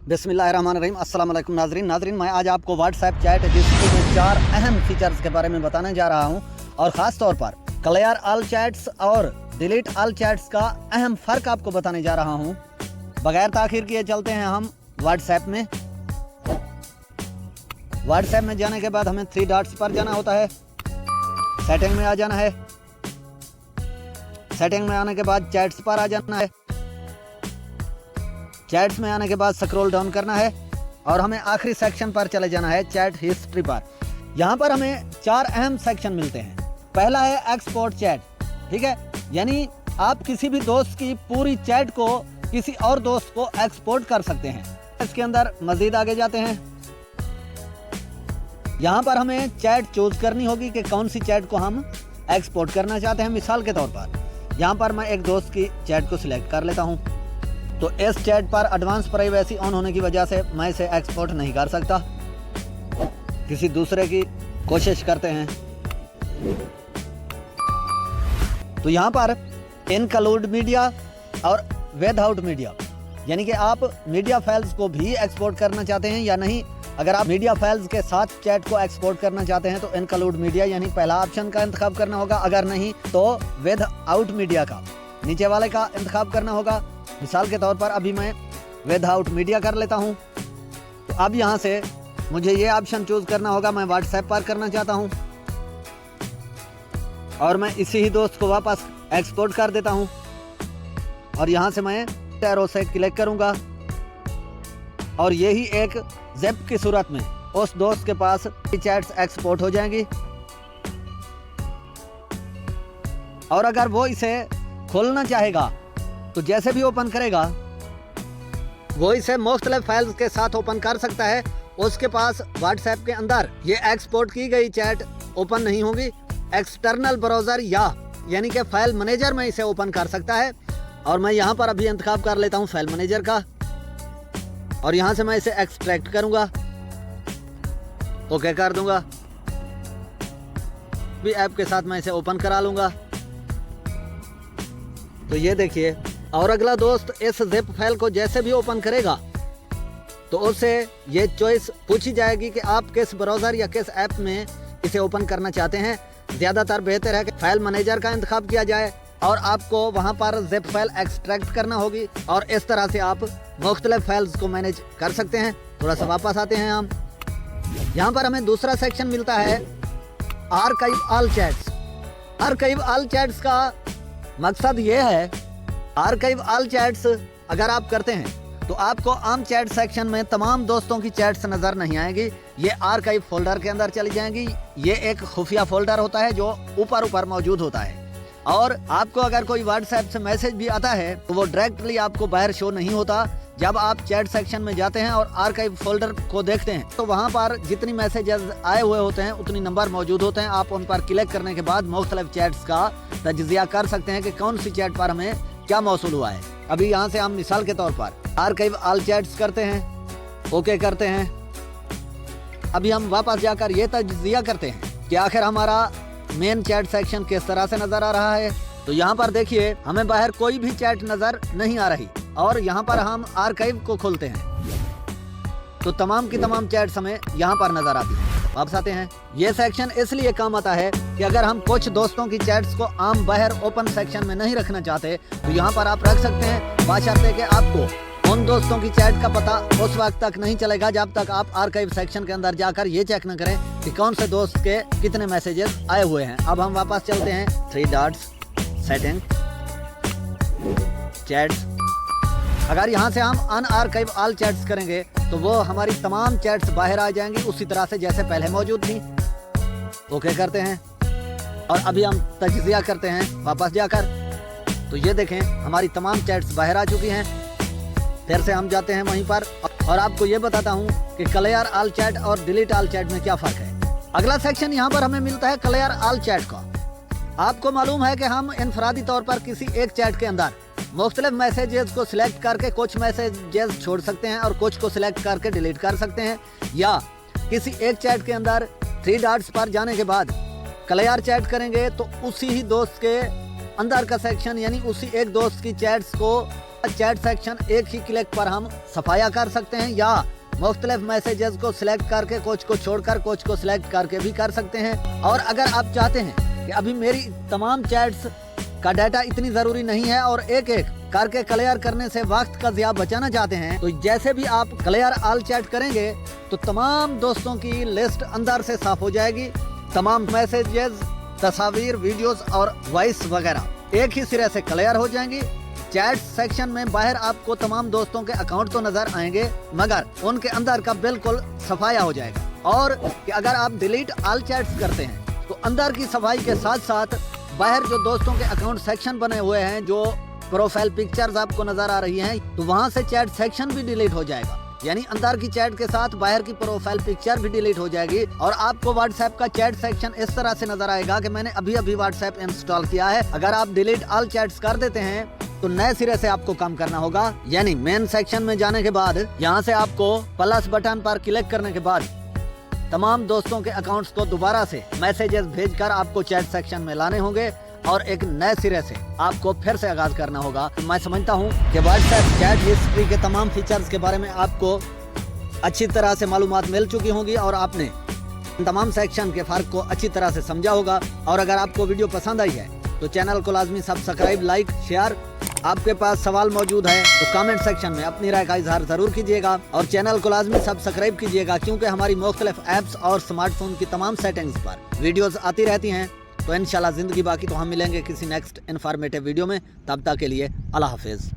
बिस्मिल्लाहिर्रहमानिर्रहीम। अस्सलाम वालेकुम नाजरीन, मैं आज आपको व्हाट्सएप चैट हिस्ट्री के 4 अहम फीचर्स के बारे में बताने जा रहा हूं और ख़ास तौर पर क्लियर ऑल चैट्स और डिलीट ऑल चैट्स का अहम फ़र्क आपको बताने जा रहा हूं। बगैर ताखिर किए चलते हैं हम व्हाट्सएप में। व्हाट्सएप में जाने के बाद हमें 3 डॉट्स पर जाना होता है, सेटिंग में आ जाना है, सेटिंग में आने के बाद चैट्स पर आ जाना है, चैट्स में आने के बाद स्क्रॉल डाउन करना है और हमें आखिरी सेक्शन पर चले जाना है, चैट हिस्ट्री पर। यहाँ पर हमें 4 अहम सेक्शन मिलते हैं। पहला है एक्सपोर्ट चैट, ठीक है, यानी आप किसी भी दोस्त की पूरी चैट को किसी और दोस्त को एक्सपोर्ट कर सकते हैं। इसके अंदर मजीद आगे जाते हैं। यहाँ पर हमें चैट चूज करनी होगी कि कौन सी चैट को हम एक्सपोर्ट करना चाहते हैं। मिसाल के तौर पर यहाँ पर मैं एक दोस्त की चैट को सिलेक्ट कर लेता हूँ, तो इस चैट पर एडवांस प्राइवेसी ऑन होने की वजह से मैं इसे एक्सपोर्ट नहीं कर सकता। किसी दूसरे की कोशिश करते हैं। तो यहाँ पर इनक्लूड मीडिया और विदाउट मीडिया, यानी कि आप मीडिया फाइल्स को भी एक्सपोर्ट करना चाहते हैं या नहीं। अगर आप मीडिया फाइल्स के साथ चैट को एक्सपोर्ट करना चाहते हैं तो इनक्लूड मीडिया यानी पहला ऑप्शन का इंतखाब करना होगा। अगर नहीं तो विदाउट मीडिया का नीचे वाले का इंतखाब करना होगा। मिसाल के तौर पर अभी मैं विदाउट मीडिया कर लेता हूं। तो अब यहां से मुझे ये ऑप्शन चूज करना होगा। मैं व्हाट्सएप पर करना चाहता हूं और मैं इसी ही दोस्त को वापस एक्सपोर्ट कर देता हूं और यहां से मैं एरो से क्लिक करूंगा और यही एक ज़िप की सूरत में उस दोस्त के पास चैट्स एक्सपोर्ट हो जाएंगी। और अगर वो इसे खोलना चाहेगा तो जैसे भी ओपन करेगा वो इसे मुख्तलिफ फाइल्स के साथ ओपन कर सकता है। उसके पास व्हाट्सएप के अंदर ये एक्सपोर्ट की गई चैट ओपन नहीं होगी। एक्सटर्नल ब्राउज़र यानी कि फाइल मैनेजर में इसे ओपन कर सकता है और मैं यहाँ पर अभी इंतखाब कर लेता हूँ फाइल मैनेजर का और यहाँ से मैं इसे एक्सट्रैक्ट करूँगा, ओके कर दूंगा। भी ऐप के साथ मैं इसे ओपन करा लूँगा। तो ये देखिए, और अगला दोस्त इस ज़िप फाइल को जैसे भी ओपन करेगा तो उससे ये चॉइस पूछी जाएगी कि आप किस ब्राउज़र या किस ऐप में इसे ओपन करना चाहते हैं। ज़्यादातर बेहतर है कि फाइल मैनेजर का इंतखाब किया जाए और आपको वहां पर ज़िप फाइल एक्सट्रैक्ट करना होगी और इस तरह से आप मुख्तलिफ फाइल्स को मैनेज कर सकते हैं। थोड़ा सा वापस आते हैं हम। यहाँ पर हमें दूसरा सेक्शन मिलता है archive all chats. Archive all chats का मकसद ये है, आर्काइव ऑल चैट्स अगर आप करते हैं तो आपको आम चैट सेक्शन में तमाम दोस्तों की चैट्स नज़र नहीं आएंगी। ये आर्काइव फोल्डर के अंदर चली जाएंगी। ये एक खुफिया फोल्डर होता है जो ऊपर मौजूद होता है और आपको अगर कोई व्हाट्सएप से मैसेज भी आता है तो वो डायरेक्टली आपको बाहर शो नहीं होता। जब आप चैट सेक्शन में जाते हैं और आर्काइव फोल्डर को देखते हैं तो वहाँ पर जितनी मैसेजेस आए हुए होते हैं उतनी नंबर मौजूद होते हैं। आप उन पर क्लिक करने के बाद मुख्तलिफ चैट्स का तज्जिया कर सकते हैं कि कौन सी चैट पर हमें क्या मौसूल हुआ है। अभी यहाँ से हम मिसाल के तौर पर आर्काइव ऑल चैट्स करते हैं, ओके करते हैं। अभी हम वापस जाकर ये तज्जिया करते हैं कि आखिर हमारा मेन चैट सेक्शन किस तरह से नजर आ रहा है। तो यहाँ पर देखिए, हमें बाहर कोई भी चैट नजर नहीं आ रही और यहाँ पर हम आर्काइव को खोलते हैं तो तमाम की तमाम चैट्स हमें यहाँ पर नजर आती है। वापस आते हैं। ये सेक्शन इसलिए काम आता है कि अगर हम कुछ दोस्तों की चैट्स को आम बाहर ओपन सेक्शन में नहीं रखना चाहते तो यहाँ पर आप रख सकते हैं, बशर्ते कि आपको उन दोस्तों की चैट का पता उस वक्त तक नहीं चलेगा जब तक आप आर्काइव सेक्शन के अंदर जाकर ये चेक न करें कि कौन से दोस्त के कितने मैसेजेस आए हुए हैं। अब हम वापस चलते हैं 3 डॉट्स, सेटिंग, चैट्स। अगर यहाँ से हम अनआर्काइव ऑल चैट्स करेंगे तो वो हमारी तमाम चैट्स बाहर आ जाएंगी उसी तरह से जैसे पहले मौजूद थी। ओके करते हैं और अभी हम तज्जिया करते हैं वापस जाकर। तो ये देखें, हमारी तमाम चैट्स बाहर आ चुकी हैं। फिर से हम जाते हैं वहीं पर और आपको ये बताता हूँ कि क्लियर ऑल चैट और डिलीट ऑल चैट में क्या फ़र्क है। अगला सेक्शन यहाँ पर हमें मिलता है क्लियर ऑल चैट का। आपको मालूम है कि हम इनफरादी तौर पर किसी एक चैट के अंदर मुख्तलिफ मैसेजेस को सिलेक्ट करके कुछ मैसेजेस छोड़ सकते हैं और कुछ को सिलेक्ट करके डिलीट कर सकते हैं, या किसी एक चैट के अंदर 3 डॉट्स पर जाने के बाद क्लियर चैट करेंगे तो उसी ही दोस्त के अंदर का सेक्शन यानी उसी एक दोस्त की चैट्स को चैट सेक्शन एक ही क्लिक पर हम सफाया कर सकते हैं या मुख्तलिफ मैसेजेस को सिलेक्ट करके कुछ को छोड़कर कुछ को सिलेक्ट करके भी कर सकते हैं। और अगर आप चाहते हैं कि अभी मेरी तमाम चैट्स का डाटा इतनी जरूरी नहीं है और एक एक करके क्लियर करने से वक्त का ज़िया बचाना चाहते हैं, तो जैसे भी आप क्लियर ऑल चैट करेंगे तो तमाम दोस्तों की लिस्ट अंदर से साफ हो जाएगी। तमाम मैसेजेस, तस्वीर, वीडियोस और वॉइस वगैरह एक ही सिरे से क्लियर हो जाएंगी। चैट सेक्शन में बाहर आपको तमाम दोस्तों के अकाउंट तो नजर आएंगे मगर उनके अंदर का बिल्कुल सफाया हो जाएगा। और कि अगर आप डिलीट ऑल चैट्स करते हैं तो अंदर की सफाई के साथ साथ बाहर जो दोस्तों के अकाउंट सेक्शन बने हुए हैं, जो प्रोफाइल पिक्चर्स आपको नजर आ रही हैं, तो वहां से चैट सेक्शन भी डिलीट हो जाएगा। यानी अंदर की चैट के साथ बाहर की प्रोफाइल पिक्चर भी डिलीट हो जाएगी और आपको व्हाट्सएप का चैट सेक्शन इस तरह से नजर आएगा कि मैंने अभी अभी व्हाट्सएप इंस्टॉल किया है। अगर आप डिलीट ऑल चैट्स कर देते हैं तो नए सिरे से आपको काम करना होगा। यानी मेन सेक्शन में जाने के बाद यहाँ से आपको प्लस बटन पर क्लिक करने के बाद तमाम दोस्तों के अकाउंट्स को दोबारा से मैसेजेस भेजकर आपको चैट सेक्शन में लाने होंगे और एक नए सिरे से आपको फिर से आगाज करना होगा। मैं समझता हूँ कि व्हाट्सएप चैट हिस्ट्री के तमाम फीचर्स के बारे में आपको अच्छी तरह से मालूमात मिल चुकी होंगी और आपने तमाम सेक्शन के फर्क को अच्छी तरह से समझा होगा। और अगर आपको वीडियो पसंद आई है तो चैनल को लाजमी सब्सक्राइब, लाइक, शेयर। आपके पास सवाल मौजूद है तो कमेंट सेक्शन में अपनी राय का इजहार जरूर कीजिएगा और चैनल को लाजमी सब्सक्राइब कीजिएगा, क्योंकि हमारी मुख्तलिफ ऐप्स और स्मार्टफोन की तमाम सेटिंग्स पर वीडियोस आती रहती हैं। तो इंशाल्लाह जिंदगी बाकी तो हम मिलेंगे किसी नेक्स्ट इन्फॉर्मेटिव वीडियो में। तब तक के लिए अल्लाह हाफिज।